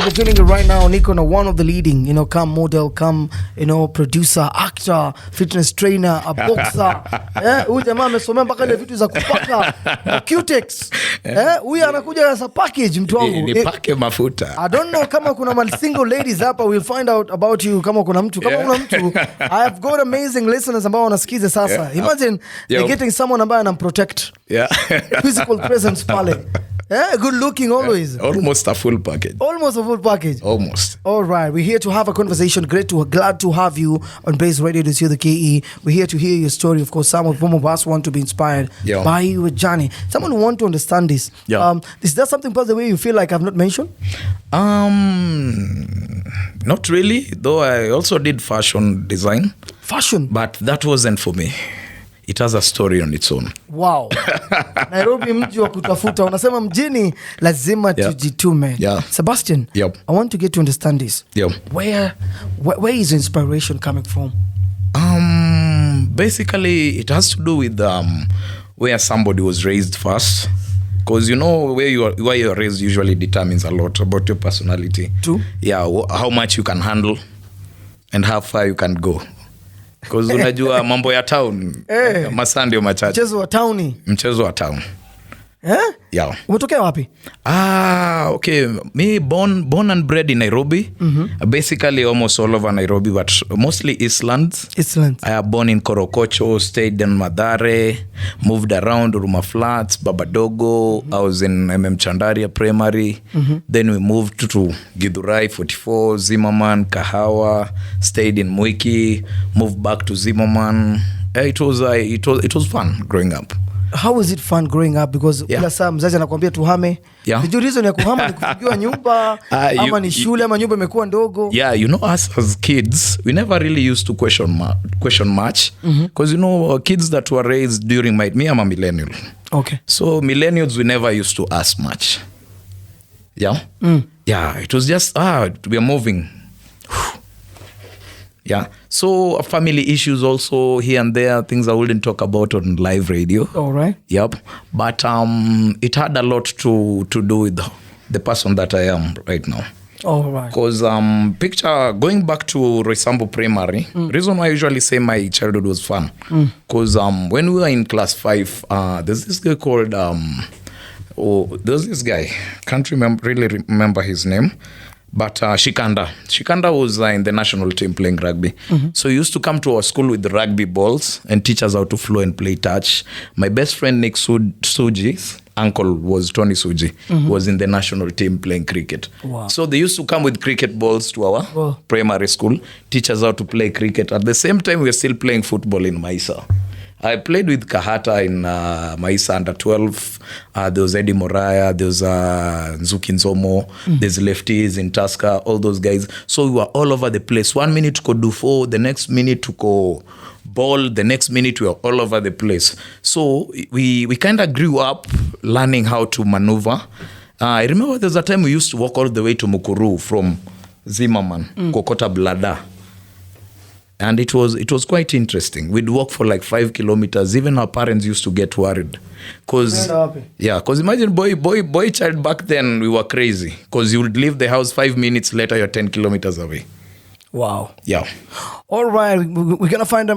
you're tuning in right now, Nico, one of the leading, come model, come, producer, actor, fitness trainer, a boxer. Huyu jamaa amesomea mpaka ile vitu za kupaka Cutex. Huyu anakuja as a package mtu wangu. Nipake mafuta. I don't know kama kuna single ladies hapa, we'll find out about you kama kuna mtu. I have got amazing listeners ambao wanasikiza sasa. Imagine you're getting someone ambaye anamprotect. Yeah. Physical presence pale. Good looking always. Almost a full package. Almost a full package. Almost. All right, we're here to have a conversation. Glad to have you on Base Radio to see the KE. We're here to hear your story. Of course, some of us want to be inspired by you with Johnny. Someone who want to understand this. Is that something, by the way, you feel like I've not mentioned? Not really. Though I also did fashion design. Fashion? But that wasn't for me. It has a story on its own. Wow. Nairobi mji wa kutafuta. Unasema mjini lazima tujitume. Sebastian, I want to get to understand this. Where is inspiration coming from? Basically, it has to do with where somebody was raised first. Because where you are raised usually determines a lot about your personality. True. Yeah, how much you can handle and how far you can go. Because unajua mambo ya town, masaa ndio machache. Mchezo wa town. Yeah. Umetokea wapi? Okay. Me born and bred in Nairobi. Basically almost all over Nairobi, but mostly Eastlands. I was born in Korokocho, stayed in Madare, moved around Ruma Flats, Babadogo. I was in Chandaria Primary. Then we moved to Githurai 44, Zimmerman, Kahawa, stayed in Mwiki, moved back to Zimmerman. It was fun growing up. How was it fun growing up? Because kila saa mzazi anakuambia tuhame. The reason ya kuhama ni kufungiwa nyumba ama ni shule ama nyumba imekuwa ndogo. Us as kids, we never really used to question much. Because kids that were raised during me, I'm a millennial. Okay. So millennials, we never used to ask much. Yeah? It was just, we are moving. So family issues also here and there, things I wouldn't talk about on live radio. All right. Yep. But it had a lot to do with the person that I am right now. All right. Because going back to Roysambu Primary, reason why I usually say my childhood was fun. Because when we were in class 5, there's this guy called, there's this guy, can't really remember his name. But Shikanda was in the national team playing rugby. So he used to come to our school with the rugby balls and teach us how to flow and play touch. My best friend Nick Suji's uncle was Tony Suji, was in the national team playing cricket. Wow. So they used to come with cricket balls to our primary school, teach us how to play cricket. At the same time, we were still playing football in Maisa. I played with Kahata in Maisa under 12. There was Eddie Moraya, there was Nzuki Nzomo, there's Lefties in Tusker, all those guys. So we were all over the place. 1 minute to go do 4, the next minute to go ball, the next minute we were all over the place. So we kind of grew up learning how to maneuver. I remember there was a time we used to walk all the way to Mukuru from Zimmerman, Kokota Blada. And it was quite interesting. We'd walk for like 5 kilometers. Even our parents used to get worried. Because imagine boy child back then, we were crazy. Because you would leave the house 5 minutes later, you're 10 kilometers away. Wow. Yeah. All right, we're gonna find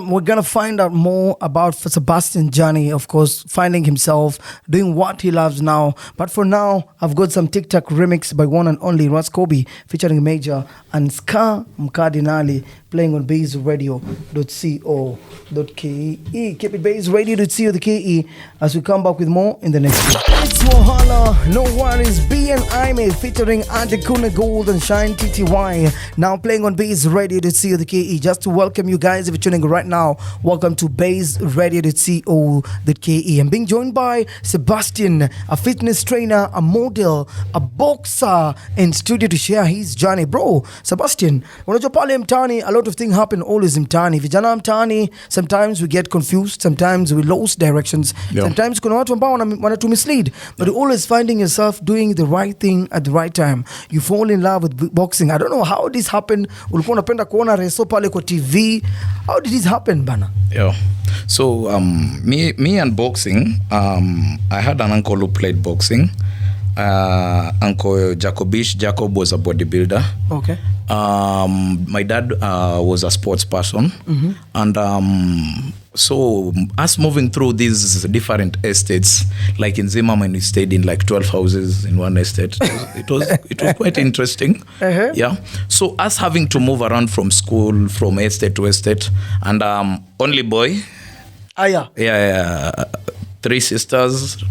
out more about Sebastian journey. Of course, finding himself, doing what he loves now. But for now, I've got some TikTok remix by one and only Raskobi featuring Major and Ska Mkardinali playing on baseradio.co.ke. Keep it baseradio.co.ke as we come back with more in the next week. It's Wahala, no worries. B and Ime featuring Adekuna Gold and Shine TTY now playing on baseradio.co.ke. Just to welcome you guys, if you're tuning right now, welcome to baseradio.co.ke. I'm being joined by Sebastian, a fitness trainer, a model, a boxer in studio to share his journey. Bro, Sebastian, unajua pale mtaani, a lot of things happen always mtaani. Vijana mtaani, sometimes we get confused, sometimes we lose directions, sometimes kuna watu ambao wanatu mislead, but you're always finding yourself doing the right thing at the right time. You fall in love with boxing. I don't know how this happened. Ulikuwa unapenda kuona reso pale kwa TV. How did this happen, bana? Yeah. So me and boxing, I had an uncle who played boxing. Uncle Jacobish. Jacob was a bodybuilder. Okay. My dad was a sports person. And so us moving through these different estates, like in Zimmerman, we stayed in like 12 houses in one estate. It was quite interesting. Yeah. So us having to move around from school, from estate to estate, and only boy. Yeah. 3 sisters,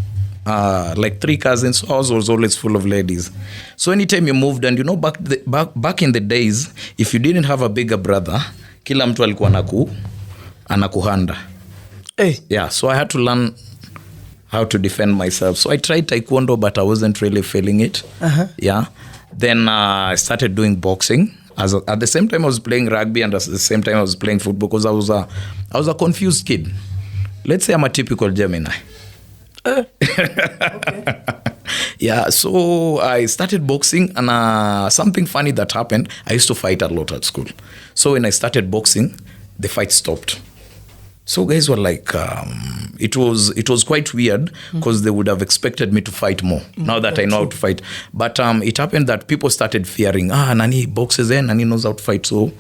like 3 cousins. House was always full of ladies. So anytime you moved, and back in the days, if you didn't have a bigger brother, kila mtu alikuwa anakuhanda. Hey. Yeah, so I had to learn how to defend myself. So I tried taekwondo, but I wasn't really feeling it. Yeah. Then I started doing boxing. At the same time I was playing rugby, and at the same time I was playing football, because I was a confused kid. Let's say I'm a typical Gemini. Okay. Yeah, so I started boxing, and something funny that happened, I used to fight a lot at school. So when I started boxing, the fight stopped. So guys were like, it was quite weird, because they would have expected me to fight more now that I know how to fight. But it happened that people started fearing, Nani boxes in, Nani knows how to fight, so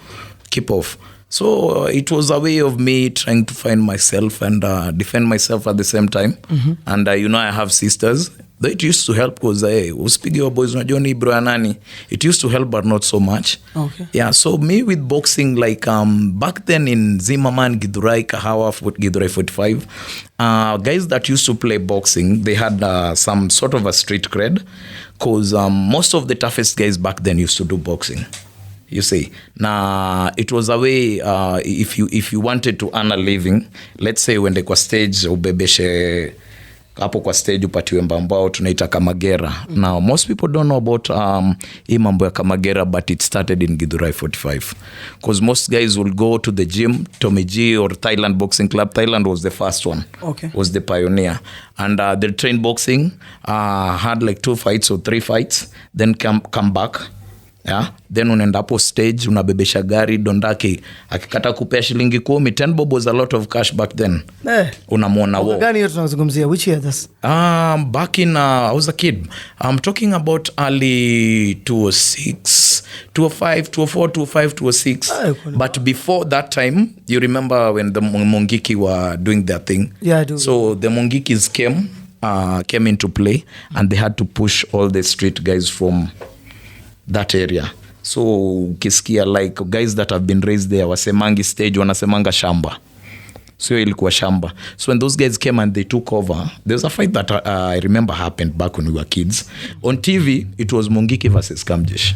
keep off. So it was a way of me trying to find myself and defend myself at the same time. And I have sisters. It used to help, because uspige wa boys unajua ni bro nani. It used to help, but not so much. Okay. Yeah, so me with boxing, like back then in Zimmerman, Githurai, Kahawa, Githurai 45, guys that used to play boxing, they had some sort of a street cred, because most of the toughest guys back then used to do boxing. You see, now it was a way, if you wanted to earn a living, let's say when they kwa stage ubebeshe hapo kwa stage upatiwe mbambao tunaita kamagera. Now most people don't know about hii mambo ya kamagera, but it started in Githurai 45, because most guys will go to the gym, Tommy G or Thailand Boxing Club. Thailand was the first one. Okay. Was the pioneer, and they trained boxing, had like 2 fights or 3 fights, then come back. Yeah, then unaenda hapo stage, unabebesha gari, dondaki akikata kupea shilingi 10, 10 bob was a lot of cash back then. Unamuona wao. Gani hiyo tunazungumzia? Which year this? Back in I was a kid. I'm talking about early 2006, 2005, 2004, 2005, 2006. But before that time, you remember when the Mongiki were doing their thing? Yeah, I do. So the Mongikis came into play, and they had to push all the street guys from that area. So ukisikia like guys that have been raised there, wasemangi stage, wanasemanga shamba. So ilikuwa shamba. So when those guys came and they took over, there's a fight that I remember happened back when we were kids. On TV, it was Mungiki versus Kamjesh.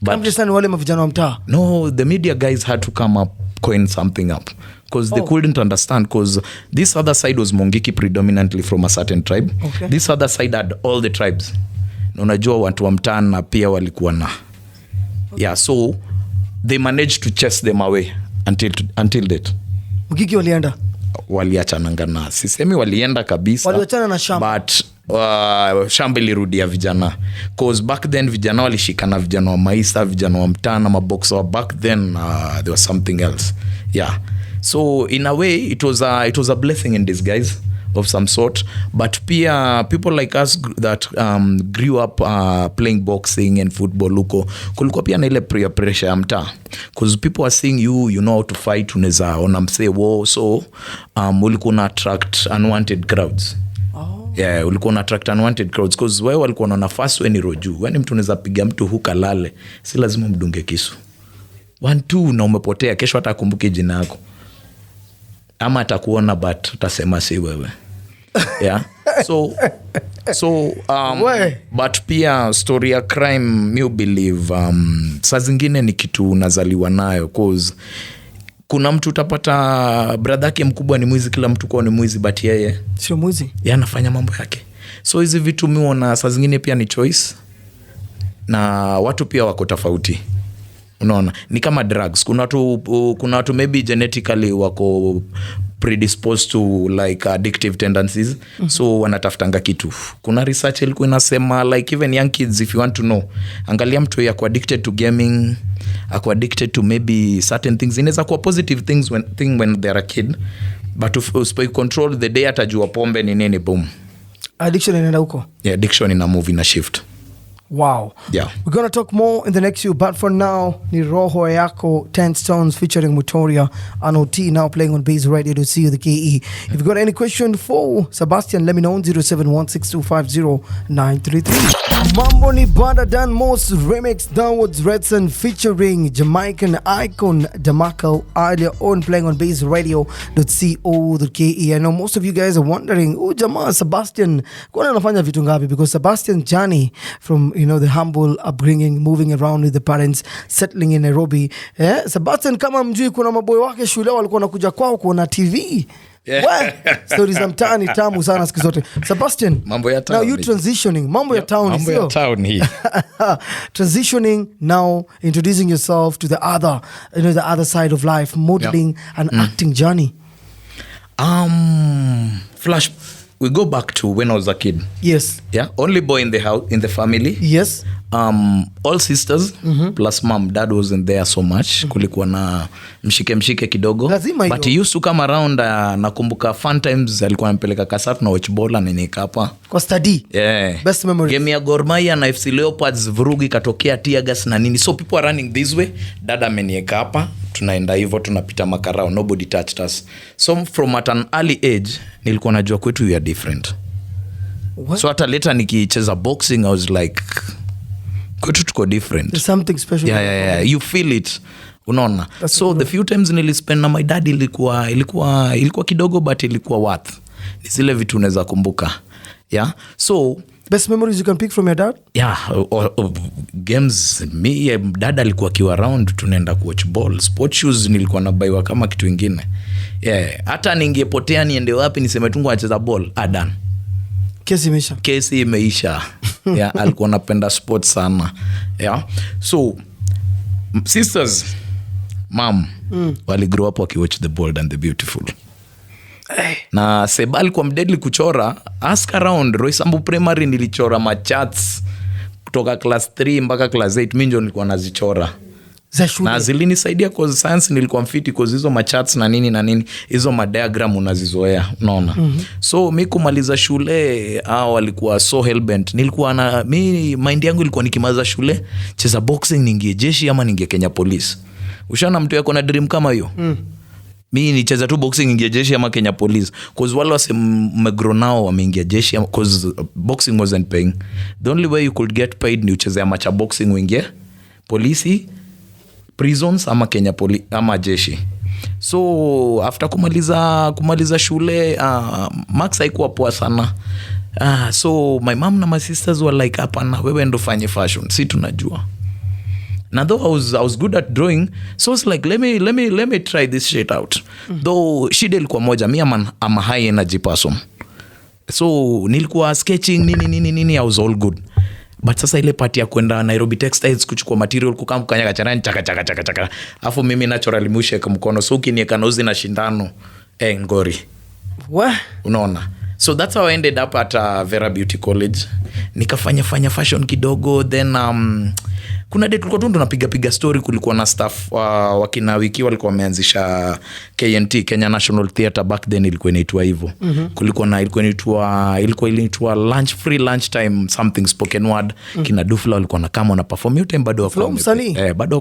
Kamjesh ni wale mavijana wa mtaa? No, the media guys had to come up, coin something up. Because they couldn't understand, because this other side was Mungiki predominantly from a certain tribe. Okay. This other side had all the tribes. Unajua watu wa mtaani na pia walikuwa na. Yeah, so they managed to chase them away until that. Mungiki waliachana na sisemi walienda kabisa. Waliachana na shamba. But shamba ilirudia vijana. Because back then vijana walishikana, vijana wa maisa, vijana wa mtaani, maboxer. Back then there was something else. Yeah. So in a way it was a blessing in disguise of some sort, but people like us that grew up playing boxing and football, kulikuwa pia na ile pressure ya mtaa, because people are seeing you know how to fight, unaweza ona msee wo, so ulikuwa na attract unwanted crowds. Yeah, ulikuwa na attract unwanted crowds, because wewe walikuwa na nafasi, wewe ni roju, wewe ni mtu unaweza piga mtu hukalale, si lazima mdunge kisu 1-2 na umepotea, kesho atakumbuke jina yako, ama atakuona but utasema si wewe. Yeah. So but pia story ya crime, you believe saa zingine ni kitu unazaliwa nayo, cause kuna mtu utapata brother yake mkubwa ni mwizi, kila mtu kwa ni mwizi, but yeye sio mwizi, yeye anafanya mambo yake. So hizi vitu miona saa zingine pia ni choice, na watu pia wako tofauti. Unaona, ni kama drugs. Kuna watu maybe genetically wako predisposed to like addictive tendencies. So wanatafutanga kitu. Kuna research ilikuwa inasema like even young kids, if you want to know, angalia mtu yako addicted to gaming, ako addicted to maybe certain things. Inaweza kuwa positive things when they're a kid, but if you control the day atajua pombe ni nini, boom, Addiction inaenda huko. Yeah, addiction ina move in a shift. Wow. Yeah. We're going to talk more in the next few, but for now, ni Roho Yako 10 Stones featuring Mutoria NOT now playing on Base Radio to see you the KE. If you got any question for Sebastian, let me know on 0716250933. Mambo ni Bada Dan Most remix Downwards Redson featuring Jamaican icon Damako earlier on playing on Base Radio to see all the KE. I know most of you guys are wondering, oh Jamaa Sebastian, kwa anafanya vitu ngapi? Because Sebastian journey from the humble upbringing, moving around with the parents, settling in Nairobi. Sebastian kama mjui kuna maboy wake shule walikuwa nakuja kwao kuona TV. Yeah. Stories za mtaani tamu sana siku zote. Sebastian, mambo ya town. Now you transitioning. Mambo ya town. Mambo ya town hii. Transitioning now, introducing yourself to the other, the other side of life, modeling and acting journey. Flash. We go back to when I was a kid. Yes. Yeah. Only boy in the house, in the family. Yes. All sisters plus mom. Dad wasn't there so much. Kulikuwa na mshike kidogo. Lazima but he used to come around. Nakumbuka fun times alikuwa anapeleka kasatu na watch ball ananika hapa. Kwa study. Yeah. Best memory. Game ya Gor Mahia na FC Leopards, vurugu ikatokea, tear gas na nini. So people are running this way. Dad amenieka hapa. Tunaenda hivyo, tunapita makarao. Nobody touched us. So from at an early age nilikuwa najua kwetu we are different. What? So hata later nikicheza boxing I was like, kwetu tuko different. There's something special. Yeah. You feel it. Unaona. So the few times nilispend na my dad ilikuwa kidogo but ilikuwa worth. Ni zile vitu unaweza kumbuka. Yeah. So best memories you can pick from your dad? Yeah, games. Me, dad alikuwa kiwa around, tunaenda kuwatch ball. Sport shoes nilikuwa nabaiwa kama kitu ingine. Yeah, hata ningepotea niende wapi niseme tungu acheza ball, done. Kesi imeisha. Yeah, alikuwa napenda sports sana. Yeah. So sisters, mom, wali grow up wakiwatch The Bold and the Beautiful. Na Seba alikuwa mdeadly kuchora. Ask around. Roysambu Primary nilichora machats kutoka class 3 mpaka class 8. Minjo nilikuwa nazichora. Na zilinisaidia kwa science nilikuwa mfiti kwa hizo machats na nini. Hizo madiagram unazizoea. Unaona. So mimi kumaliza shule walikuwa so hellbent. Nilikuwa mind yangu ilikuwa nikimaliza shule cheza boxing, ningie jeshi ama ningie Kenya Police. Ushaona mtu yako na dream kama hiyo? Mimi nicheza tu boxing ingia jeshi ama Kenya Police. Cause wale wase megro nao wameingia jeshi cause boxing wasn't paying. The only way you could get paid ni ucheze amateur boxing uingie polisi, prisons ama Kenya Police ama jeshi. So after kumaliza shule marks haikuwa poa sana. So my mom na my sisters were like, hapana wewe ndo fanye fashion, si tunajua. Now though I was good at drawing, so it's like let me try this shit out. Though shida ilikuwa moja, me I'm a high energy person. So nilikuwa sketching nini I was all good. But sasa ile party ya kwenda Nairobi Textiles kuchukua material kukanya charani chaka. Afu mimi naturally musheka mkono, so ukinieka nozi na shindano ngori. What? Unaona. So that's how I ended up at Vera Beauty College. Nikafanya fashion kidogo, then kuna date tulikuwa tunapiga story. Kulikuwa na staff wakina Wiki walikuwa wameanzisha KNT, Kenya National Theatre. Back then ilikuwa inaitwa hivyo. Ilikuwa inaitwa lunch, free lunch time something spoken word. Kina Dufla walikuwa na kama na perform hiyo time, bado wako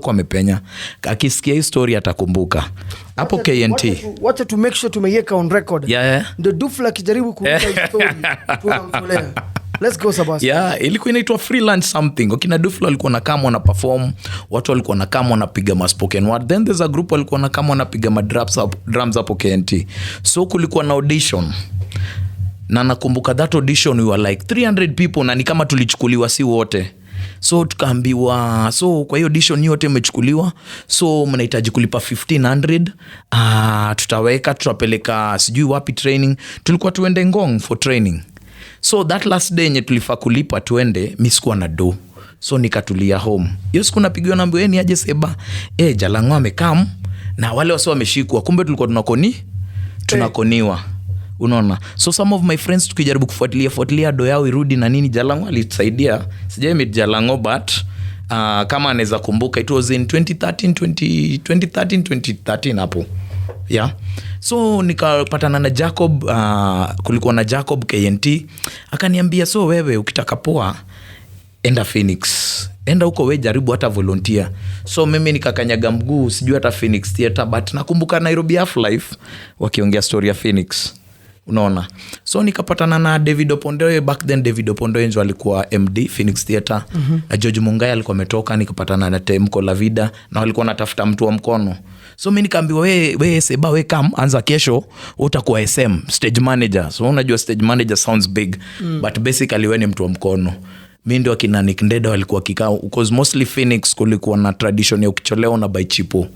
wamepenya. Akisikia hii story atakumbuka. Hapo KNT. Wacha to make sure tumeiweka on record. Yeah. Ndio Dufla kijaribu kuuliza hii story. Tunamtolea. Let's go Sebastian. Yeah, ilikuwa inaitwa free lunch something. Okina Dufla walikuwa na kama wana perform, watu walikuwa na kama wanapiga ma spoken word. Then there's a group walikuwa na kama wanapiga ma drums hapo KNT. So kulikuwa na audition. Na nakumbuka that audition we were like 300 people na ni kama tulichukuliwa si wote. So tukaambiwa, so kwa hiyo audition yote imechukuliwa, so mnahitaji kulipa 1500. Tutapeleka sijui wapi training. Tulikuwa tuende Ngong for training. So that last day nye tulifaa kulipa tuende, mimi sikuwa na do. So nikatulia home. Hiyo siku napigiwa na mbweni aje Seba. Jalango amekam na wale wasio wameshikwa. Kumbe tulikuwa tunakoniwa. Unaona. So some of my friends tukijaribu kufuatilia do yao irudi na nini, Jalango alitusaidia. Sijai meet Jalango but kama anaweza kumbuka it was in 2013 hapo. Yeah. So nikapatana na Jacob, kulikuwa na Jacob KNT, akaniambia so wewe ukitaka poa enda Phoenix, enda huko we jaribu hata volunteer. So mimi nikakanyaga mguu, sijui hata Phoenix Theatre, but nakumbuka Nairobi Half Life wakiongea story ya Phoenix, unaona. So nikapatana na David Opondoe. Back then David Opondoe ndio alikuwa MD Phoenix Theatre, na George Mungai alikuwa ametoka. Nikapatana na Temko Lavida na walikuwa natafuta mtu wa mkono. So mimi nikaambiwa we Seba, we come anza kesho utakuwa SM stage manager. So unajua stage manager sounds big, but basically wewe ni mtu wa mkono. Mimi ndio akina Nick Ndeda walikuwa kikao, because mostly Phoenix kulikuwa na tradition ya ukicholewa na buy chipo.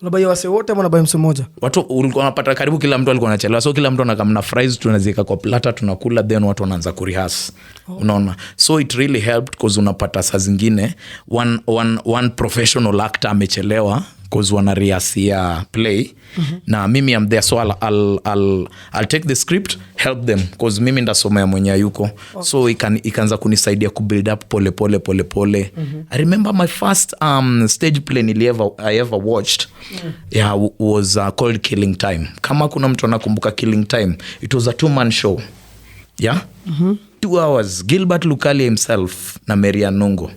Unabai wase wote ama unabai mse mmoja? Watu ulikuwa unapata karibu kila mtu alikuwa anachelewa. So kila mtu anakamna fries tunaziweka kwa plata tunakula, then watu wanaanza kurihas. Unaona? So it really helped because unapata saa zingine one professional actor amechelewa because wanariasia play. Na mimi am there, so I'll take the script, help them because mimi ndasomea mwenye yuko. So ikaanza kunisaidia kubuild up pole. I remember my first stage play I ever watched was called Killing Time. Kama kuna mtu anakumbuka Killing Time, it was a 2-man show. 2 hours. Gilbert Lukali himself na Marian Nungo.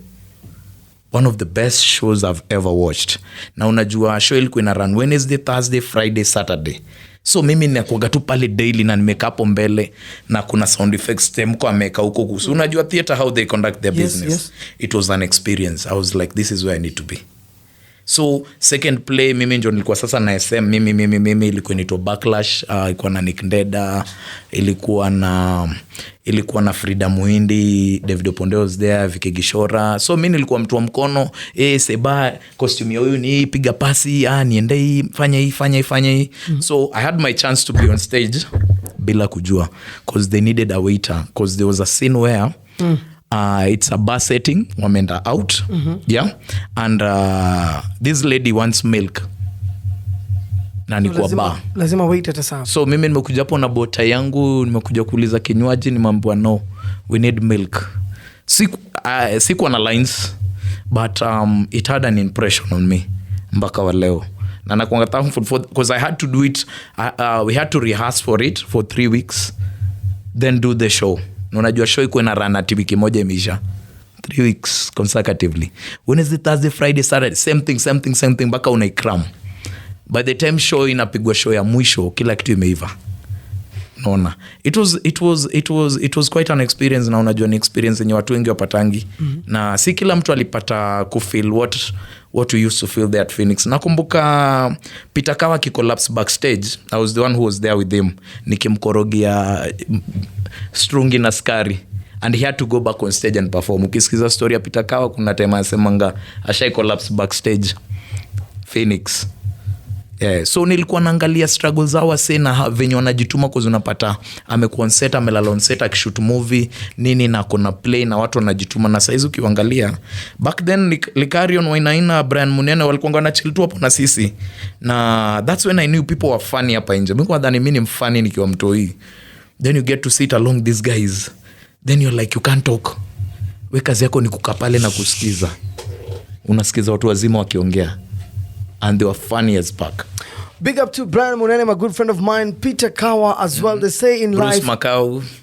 One of the best shows I've ever watched. Na unajua show ilikuwa ina run Wednesday, Thursday, Friday, Saturday. So mimi ninakuaga tu pale daily na nimeka hapo mbele na kuna sound effects Temko ameka huko kuhusu. Unajua theater how they conduct their business. Yes. It was an experience. I was like, this is where I need to be. So second play mimi ndio nilikuwa sasa na SM, mimi ilikuwa inaitwa Backlash, ilikuwa na Nick Ndeda, ilikuwa na Frida Muhindi, David Opondoe was there, Vike Gishora. So mimi nilikuwa mtu wa mkono, Seba costume ya huyu ni piga pasi, niende hii, fanya hii. So I had my chance to be on stage bila kujua, because they needed a waiter, because there was a scene where it's a bar setting, wameenda out, and this lady wants milk na ni kwa bar, lazima wait at a time. So mimi nimekuja hapo na bota yangu, nimekuja kuuliza kinywaji, nimambiwa no, we need milk. Sikuwa na lines, but it had an impression on me mpaka wa leo, na nakuanga thankful because I had to do it. We had to rehearse for it for 3 weeks, then do the show. Unajua show iko na run ati wiki moja imeisha, 3 weeks consecutively, Wednesday, Thursday, Friday, Saturday, same thing mpaka unaikram. By the time show inapigwa, show ya mwisho, kila kitu imeiva. Unaona, it was quite an experience. Na unajua ni experience yenye watu wengi wapatangi, na si kila mtu alipata kufeel what we used to feel there at Phoenix. Nakumbuka Peter Kawa collapse backstage. I was the one who was there with him, nikimkorogia strungi na skari, and he had to go back on stage and perform. Ukisikiza story ya Peter Kawa, kuna time asemanga ashai collapse backstage Phoenix. So nilikuwa naangalia struggles zao sana venye wanajituma, kwa unapata amekuwa on set, amelala on set akishoot movie nini, na kuna play na watu wanajituma. Na saizi ukiangalia back then Likarion, Wainaina, Brian Munene walikuwa wanachill tu hapo na sisi, na that's when I knew people were funny hapa nje. Mimi kwadhani mimi ni funny nikiwa mtoi, then you get to sit along these guys, then you're like you can't talk. We kazi yako ni kukaa pale na kusikiza, unasikiza watu wazima wakiongea, and they were funny as fuck. Big up to Brian Munene, my good friend of mine, Peter Kawa as well. They say in life,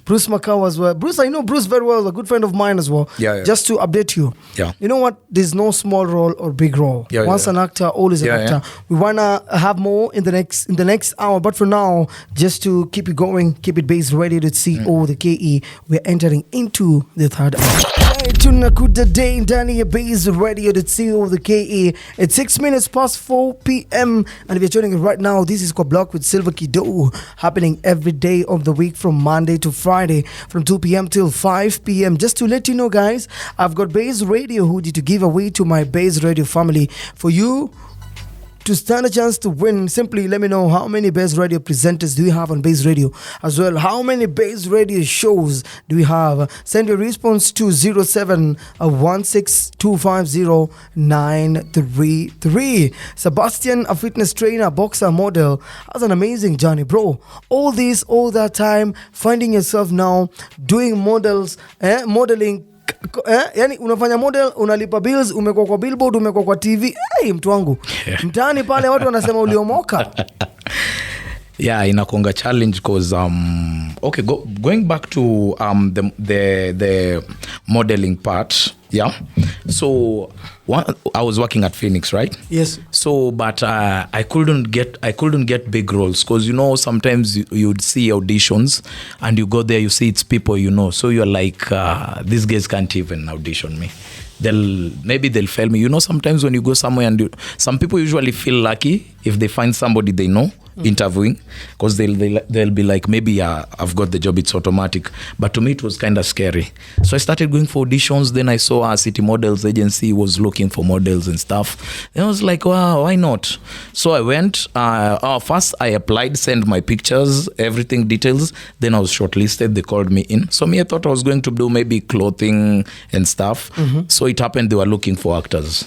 Bruce Macau as well. Bruce, I know Bruce very well, a good friend of mine as well. Just to update you, you know what? There's no small role or big role. Once an actor, always an actor. We wanna have more in the next hour, but for now, just to keep it going, keep it based, ready to see all the KE. We're entering into the third hour. Tunakuta day ndani ya Base Radio to see all the KE. It's 6 minutes past 4 p.m. and if you're joining us right now, this is Block with Silver Kido, happening every day of the week from Monday to Friday from 2 p.m. till 5 p.m. Just to let you know, guys, I've got Base Radio hoodie to give away to my Base Radio family. For you to stand a chance to win, simply let me know how many Base Radio presenters do you have on Base Radio, as well how many Base Radio shows do you have. Send your response to 0716250933. Sebastian, a fitness trainer, boxer, model, has an amazing journey, bro. All this, all that time, finding yourself now doing modeling. Yani unafanya model, unalipa bills, umekuwa kwa billboard, umekuwa kwa TV. Mtu wangu, mtaani pale watu wanasema uliomoka. Yeah, inakonga challenge because okay, going back to the modeling part. Yeah, so I was working at Phoenix, right? Yes. So, but I couldn't get big roles because sometimes you'd see auditions and you go there, you see it's people so you're like these guys can't even audition me. They'll fail me. Sometimes when you go somewhere and some people usually feel lucky if they find somebody they know interviewing, because they'll be like, maybe I've got the job, it's automatic. But to me it was kind of scary, so I started going for auditions. Then I saw a City Models agency was looking for models and stuff. Then I was like, wow, why not? So I went. First I applied, sent my pictures, everything, details. Then I was shortlisted. They called me in. So I thought I was going to do maybe clothing and stuff. So it happened they were looking for actors.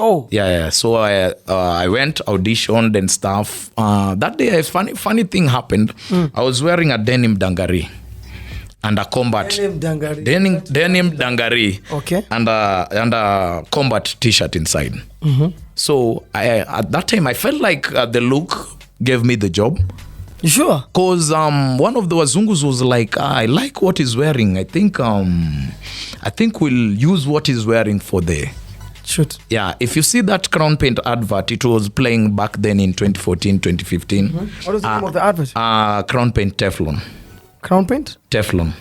Oh. Yeah. So I went, auditioned and stuff. That day, a funny thing happened. I was wearing a denim dungaree and a combat denim dungaree. Okay. And a combat t-shirt inside. So at that time I felt like the look gave me the job. You sure? Because one of the Wazungus was like, I like what he's wearing. I think we'll use what he's wearing for the shoot. Yeah, if you see that Crown Paint advert, it was playing back then in 2014, 2015. What is the name of the advert? Crown Paint Teflon. Crown Paint? Teflon.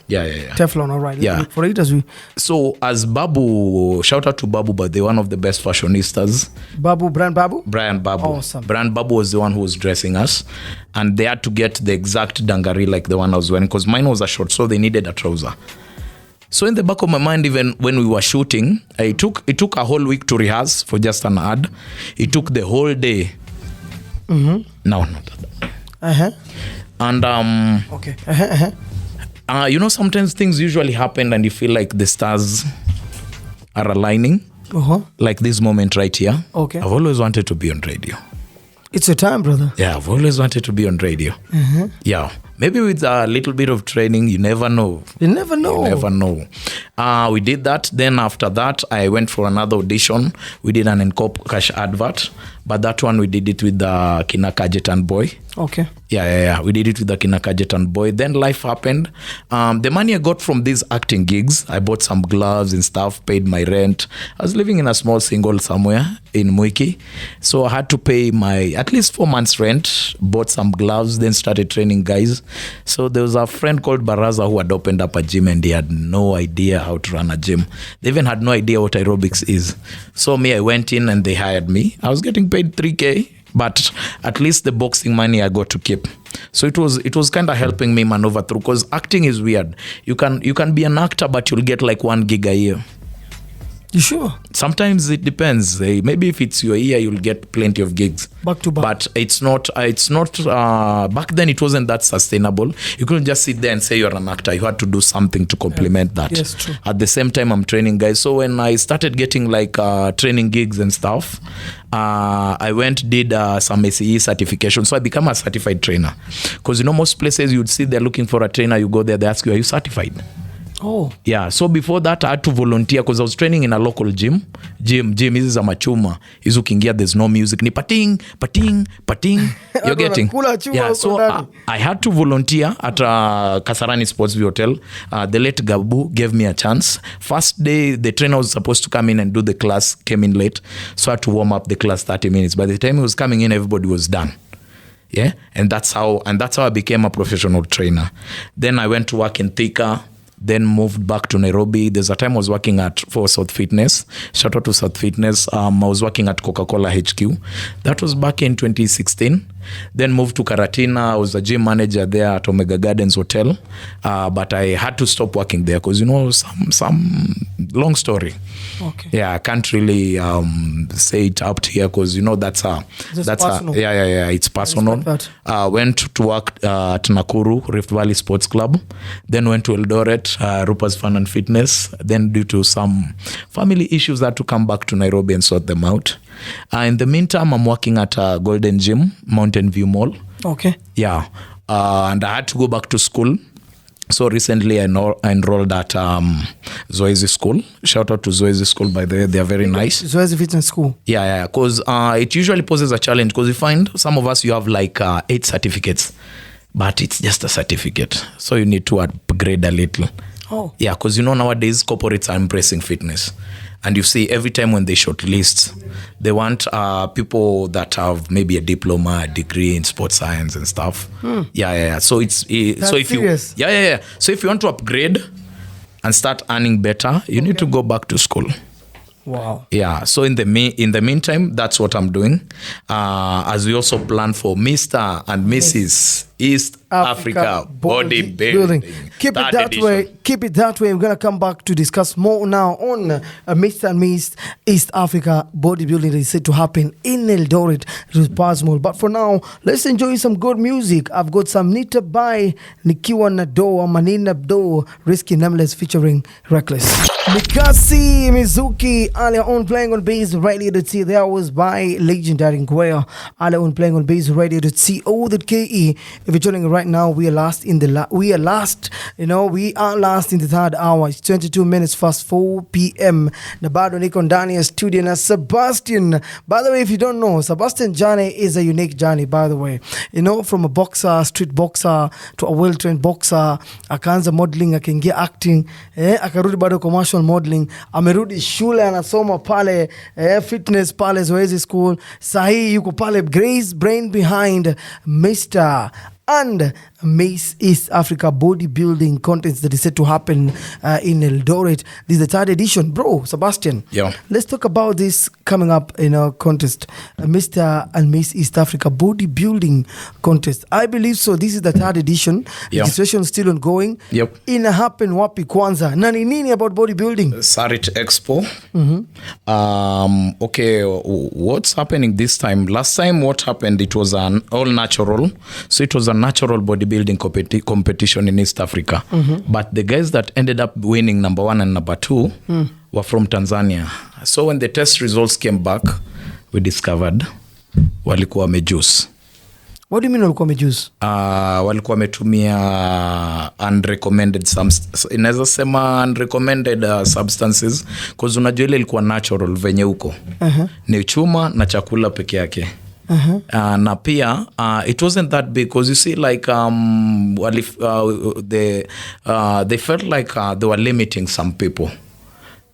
Yeah. Teflon, all right. Yeah. For it as we. So as Babu, shout out to Babu, but they're one of the best fashionistas. Brian Babu? Brian Babu. Awesome. Brian Babu was the one who was dressing us. And they had to get the exact dungaree like the one I was wearing, because mine was a short, so they needed a trouser. So in the back of my mind, even when we were shooting, it took a whole week to rehearse for just an ad. It took the whole day. No, not that. And okay. Sometimes things usually happen and you feel like the stars are aligning. Like this moment right here. Okay. I've always wanted to be on radio. It's your time, brother. Yeah, I've always wanted to be on radio. Yeah. Maybe with a little bit of training, you never know. You never know. We did that. Then after that, I went for another audition. We did an Encop Cash advert. But that one, we did it with the Kinakajetan boy. Okay. Yeah. We did it with the Kinakajetan boy. Then life happened. The money I got from these acting gigs, I bought some gloves and stuff, paid my rent. I was living in a small single somewhere in Mwiki. So I had to pay my at least 4 months rent, bought some gloves, then started training guys. So there was a friend called Baraza who had opened up a gym and he had no idea how to run a gym. They even had no idea what aerobics is. So I went in and they hired me. I was getting paid $3,000, but at least the boxing money I got to keep. So it was kind of helping me maneuver through, because acting is weird. You can be an actor, but you'll get like 1 gig a year. You sure? Sometimes it depends. Maybe if it's your year, you'll get plenty of gigs. Back to back. But it's not, back then it wasn't that sustainable. You couldn't just sit there and say you're an actor. You had to do something to complement that. Yes, true. At the same time, I'm training guys. So when I started getting like training gigs and stuff, I did some SEE certification. So I became a certified trainer. Because most places you'd see they're looking for a trainer, you go there, they ask you, are you certified? Oh. Yeah, so before that I had to volunteer because I was training in a local gym. Hizi za machuma. Hizi ukiingia there's no music. Ni pating. You're getting. Yeah, so I had to volunteer at Kasarani Sportsview Hotel. The late Gabu gave me a chance. First day the trainer was supposed to come in and do the class, came in late. So I had to warm up the class 30 minutes. By the time he was coming in, everybody was done. Yeah, and that's how I became a professional trainer. Then I went to work in Thika. Then moved back to Nairobi. There's a time I was working for South Fitness. Shout out to South Fitness. I was working at Coca-Cola HQ. That was back in 2016. Then moved to Karatina. I was a gym manager there at Omega Gardens Hotel. But I had to stop working there because, some long story. Okay. Yeah, I can't really say it up here because, that's personal. It's personal. Went to work at Nakuru, Rift Valley Sports Club. Then went to Eldoret, Rupa's Fun and Fitness. Then due to some family issues, I had to come back to Nairobi and sort them out. In the meantime, I'm working at Golden Gym, Mountain View Mall. Okay. Yeah. And I had to go back to school. So recently I enrolled at Zoezi School. Shout out to Zoezi School, by the way. They are very nice. Zoezi Fitness School. Yeah. Because it usually poses a challenge because you find some of us, you have like 8 certificates, but it's just a certificate. So you need to upgrade a little. Oh. Yeah, because nowadays corporates are embracing fitness. And you see every time when they shortlist, they want people that have maybe a diploma, a degree in sports science and stuff. Yeah. So it's That's so if serious. you So if you want to upgrade and start earning better, you need to go back to school. Wow. Yeah. So in the meantime, that's what I'm doing. As we also plan for Mr. and Mrs. East Africa Bodybuilding. Keep it that way. Keep it that way. We're going to come back to discuss more now on Mr. and Miss East Africa Bodybuilding that is set to happen in Eldoret. It was possible. But for now, let's enjoy some good music. I've got some Nita by Nikiwa Nado, Manina Do, Risky Nameless featuring Reckless. Mikasi Mizuki, earlier on playing on bass radio.ca. That was by legendary Nguea. Earlier on playing on bass radio.co.ke. If you're joining right now, we are last in the third hour. It's 22 minutes past 4 p.m. Na bado niko ndani ya studio na Sebastian. By the way, if you don't know, Sebastian journey is a unique journey, by the way. From a boxer, street boxer to a well-trained boxer, akaanza modeling, akaingia acting, akarudi bado commercial modeling, amerudi shule anasoma pale fitness pale Zoezi School. Sahi yuko pale Grace brain behind Mr. and Miss East Africa Bodybuilding contest that is set to happen in Eldoret. This is the 3rd edition. Bro, Sebastian, let's talk about this coming up in our contest, Mr. and Miss East Africa Bodybuilding contest. I believe so. This is the 3rd edition. Registration is still ongoing. Ina happen wapi kwanza? Na ni nini about bodybuilding? Sarit Expo. Okay, what's happening this time? Last time what happened, it was an all natural. So it was a natural bodybuilding competition in East Africa. But the guys that ended up winning number 1 and number 2 were from Tanzania. So when the test results came back, we discovered walikuwa wamejuice. What do you mean walikuwa wamejuice? Walikuwa wametumia unrecommended inaweza sema unrecommended substances, because unajua ile ilikuwa natural venye huko. Ni chuma na chakula peke yake. Na pia it wasn't that big, because you see like they felt like they were limiting some people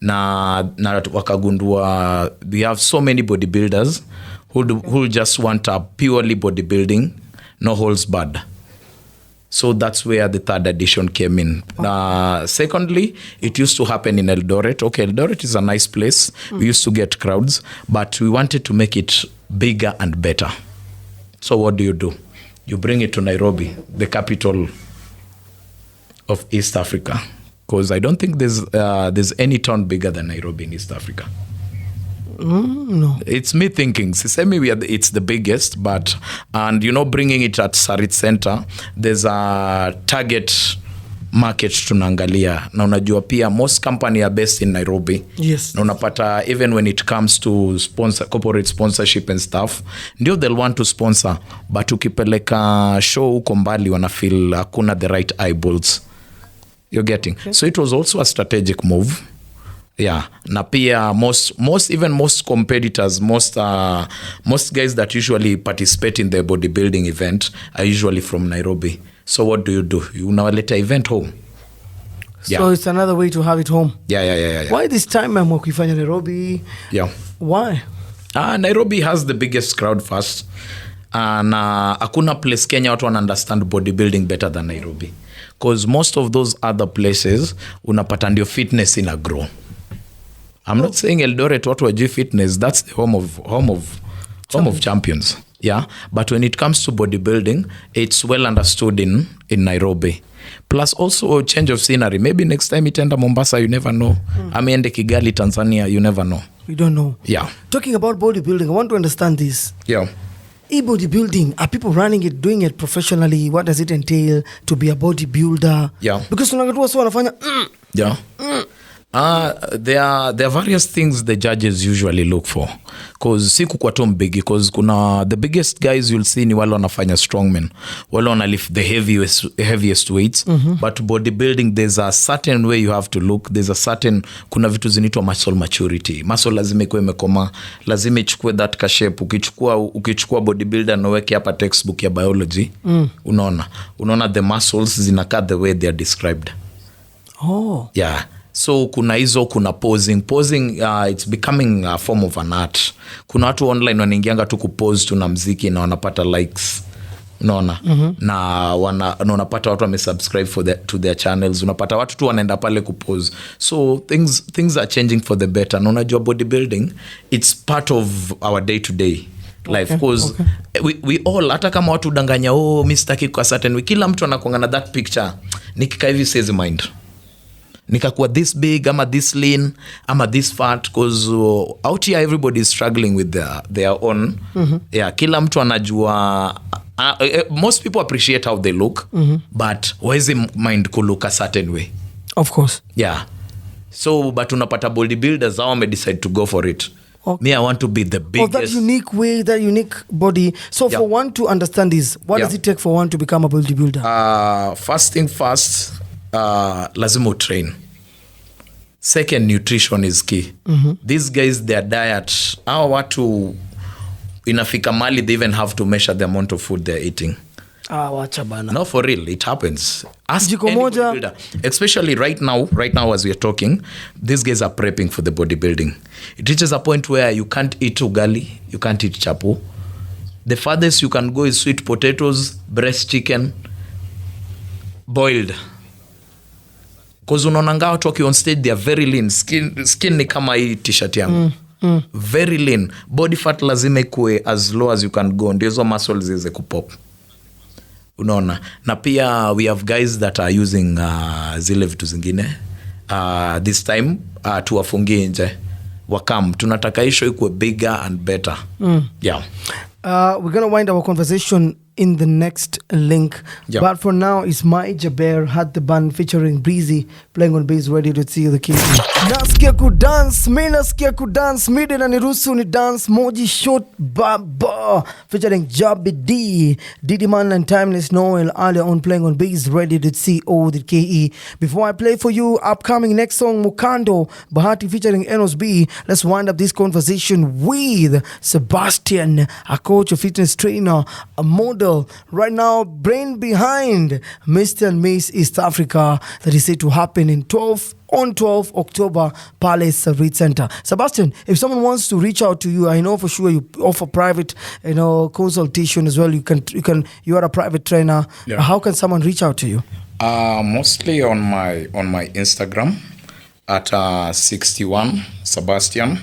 na wakagundua we have so many bodybuilders who just want a purely bodybuilding, no holds barred. So that's where the 3rd edition came in. Secondly, it used to happen in Eldoret. Okay, Eldoret is a nice place. We used to get crowds, but we wanted to make it bigger and better. So what do? You bring it to Nairobi, the capital of East Africa. Because I don't think there's any town bigger than Nairobi in East Africa. No. It's me thinking. Sisemi it's the biggest, but bringing it at Sarit Center, there's a target market tunaangalia. Na unajua pia most company are based in Nairobi. Yes. Na unapata even when it comes to corporate sponsorship and stuff, ndio they'll want to sponsor, but ukipeleka show huko mbali wana feel hakuna the right eyeballs. You're getting. Okay. So it was also a strategic move. Yeah, na pia most competitors, most guys that usually participate in the bodybuilding event are usually from Nairobi. So what do? You unawaleta event home. So it's another way to have it home. Yeah. Why this time mkifanya Nairobi? Yeah. Why? Nairobi has the biggest crowd first. Na hakuna place Kenya watu wana understand bodybuilding better than Nairobi. Because most of those other places unapata ndio fitness ina grow. I'm not saying Eldoret watu wajui fitness, that's the home of champions. Yeah, but when it comes to bodybuilding, it's well understood in Nairobi. Plus also a change of scenery. Maybe next time itaenda Mombasa, you never know. Ende Kigali, Tanzania, you never know. We don't know. Yeah. Talking about bodybuilding, I want to understand this. Yeah. E-bodybuilding, are people running it, doing it professionally? What does it entail to be a bodybuilder? Yeah. Because unagatua so wanafanya Yeah. There are various things the judges usually look for, cause si kukua tu mbigi, cause kuna the biggest guys you'll see ni wale wanafanya strongmen, wale wana lift the heaviest weights. But bodybuilding, there's a certain way you have to look, there's a certain, kuna vitu zinaitwa muscle maturity. Muscle lazima ikuwe imekoma, lazima ichukue that ka shape. Ukichukua bodybuilder na weke hapa textbook ya biology, unaona the muscles zinakaa the way they are described. Yeah. So kuna posing, it's becoming a form of an art. Kuna watu online wanaingianga tu kupose tu na mziki na wanapata likes, unaona. Na unapata watu wamesubscribe to their channels, unapata watu tu wanaenda pale kupose. So things are changing for the better. Na unajua bodybuilding, it's part of our day to day life, because we all, hata kama watu udanganya mimi sitaki kwa certain way, kila mtu anakuanga na that picture. Nikika hivi says mind, nikakuwa this big ama this lean ama this fat, because out here everybody is struggling with their own. Yeah, kila mtu anajua. Most people appreciate how they look, but wawezi mind kulook a certain way, of course. Yeah. So but unapata bodybuilders hao wame decide to go for it. Me, I want to be the biggest. That unique way, that unique body. So for one to understand this, what does it take for one to become a bodybuilder? First thing first, lazima train. Second, nutrition is key. These guys, their diet, hawa watu inafika mali, they even have to measure the amount of food they're eating. Wacha bana. No, for real, it happens. Ask any bodybuilder. Especially right now as we are talking, these guys are prepping for the bodybuilding. It reaches a point where you can't eat ugali, you can't eat chapo. The farthest you can go is sweet potatoes, breast chicken, boiled. Because unaonanga watu waki on stage, they are very lean. Skin ni kama hii t-shirt yangu. Very lean. Body fat lazima ikuwe as low as you can go. Ndio hizo muscles ziweze kupop. Unaona. Na pia we have guys that are using zile vitu zingine. This time tuwafungie nje. Wakam. Tunataka isho ikuwe bigger and better. Yeah. We're going to wind our conversation in the next link. Yep. But for now, it's My Jaber had the band featuring Breezy playing on bass, ready to see the king. Nasikia ku dance, mide na nirusu ni dance moji shot baba featuring Jabby D, Diddy Man and Timeless Noel earlier on playing on bass, ready to see all the KE. Before I play for you upcoming next song, Mukando Bahati featuring Enos B, let's wind up this conversation with Sebastian, a coach, a fitness trainer, a model. Right now, brain behind Mr. and Miss East Africa that is said to happen on 12 October, Palace Reed Center. Sebastian, if someone wants to reach out to you, I know for sure you offer private, consultation as well. You are a private trainer. Yeah. How can someone reach out to you? Mostly on my Instagram at 61 Sebastian,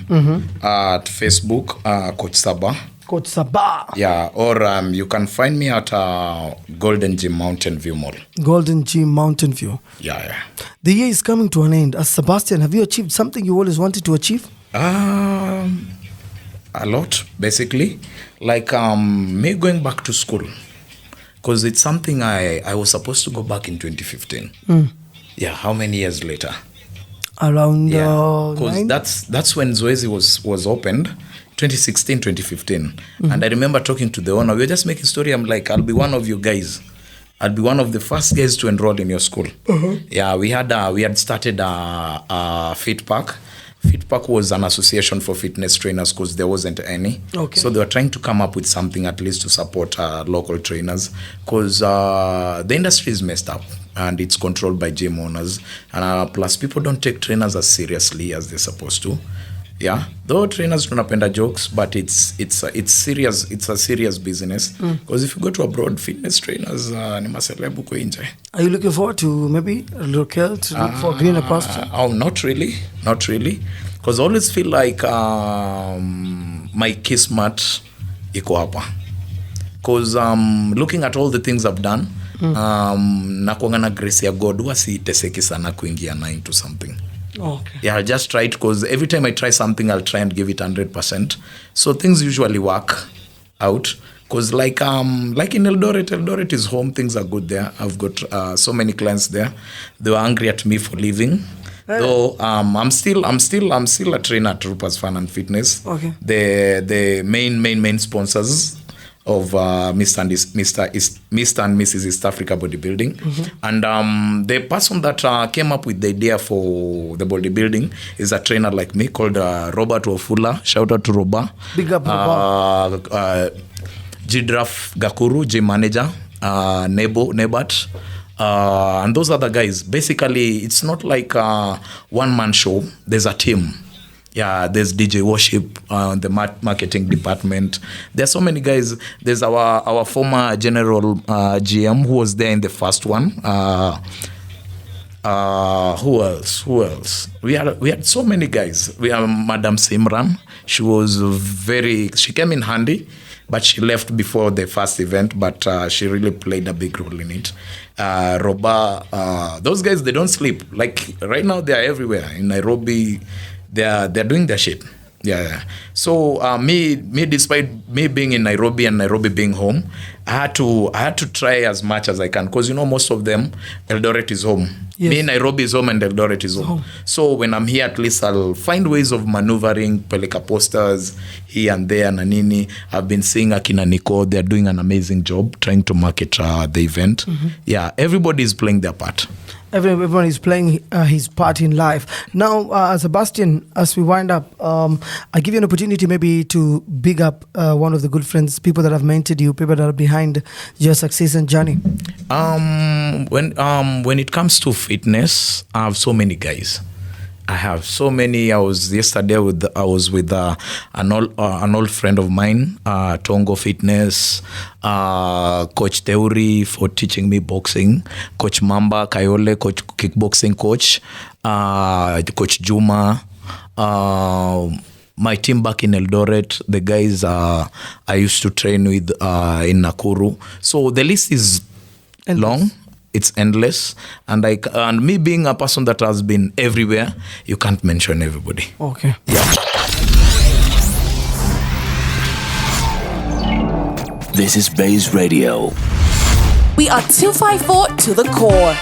at Facebook Coach Saba. Coach Sabah. Yeah, or you can find me at Golden Gym Mountain View Mall. Golden Gym Mountain View. Yeah. The year is coming to an end. As Sebastian, have you achieved something you always wanted to achieve? A lot, basically. Like me going back to school. Because it's something I was supposed to go back in 2015. Yeah, how many years later? Around because that's when Zoezi was opened. 2016, 2015. And I remember talking to the owner. We were just making story. I'm like, I'll be one of you guys. I'll be one of the first guys to enroll in your school. Yeah, we had started a Fit Park. Fit Park was an association for fitness trainers because there wasn't any. Okay. So they were trying to come up with something at least to support local trainers because the industry is messed up and it's controlled by gym owners. And plus people don't take trainers as seriously as they're supposed to. Yeah, though trainers tunapenda jokes, but it's serious. It's a serious business because if you go to abroad, fitness trainers ni maselebu kwa nje. Are you looking forward to maybe a locale to look for greener pasture? Oh, not really, because I always feel like my kismat iko hapa. Because looking at all the things I've done, nakuanga na grace ya God, wasiteseki sana kuingia na into something. Okay. Yeah, I'll just try it because every time I try something, I'll try and give it 100%. So things usually work out. Because like in Eldoret is home. Things are good there. I've got so many clients there. They were angry at me for leaving. Though I'm still a trainer at Rupert's Fun and Fitness. Okay. The main sponsors of Mr. and Mrs. East Africa Bodybuilding. And the person that came up with the idea for the bodybuilding is a trainer like me called Robert Wafula. Shout out to Roba. Big up, Roba. Jidraf Gakuru, gym manager, Nebat. And those other guys. Basically, it's not like a one-man show. There's a team. Yeah, there's DJ Worship, the marketing department. There's so many guys. There's our former general GM who was there in the first one. Who else? We had so many guys. We have Madam Simran. She came in handy, but she left before the first event, but she really played a big role in it. Roba, those guys, they don't sleep. Like right now, they are everywhere. In Nairobi, they're doing their shit. Yeah. So me, despite me being in Nairobi and Nairobi being home, I had to try as much as I can, because most of them, Eldoret is home. Yes. Me, Nairobi is home and Eldoret is home. So when I'm here, at least I'll find ways of maneuvering, peleka posters here and there, nanini. I've been seeing Akina Nico. They're doing an amazing job trying to market the event. Yeah, everybody is playing their part. Everyone is playing his part in life. Now, Sebastian, as we wind up, I give you an opportunity maybe to big up one of the good friends, people that have mentored you, people that are behind your success and journey. When it comes to fitness, I have so many guys. I have so many. I was with an old friend of mine, Tongo Fitness, Coach Theory for teaching me boxing, Coach Mamba Kayole, coach kickboxing coach, Coach Juma, my team back in Eldoret, the guys I used to train with in Nakuru. So the list is long. It's endless, and me being a person that has been everywhere, you can't mention everybody. Okay. Yeah. This is Bays Radio. We are 254 to the core.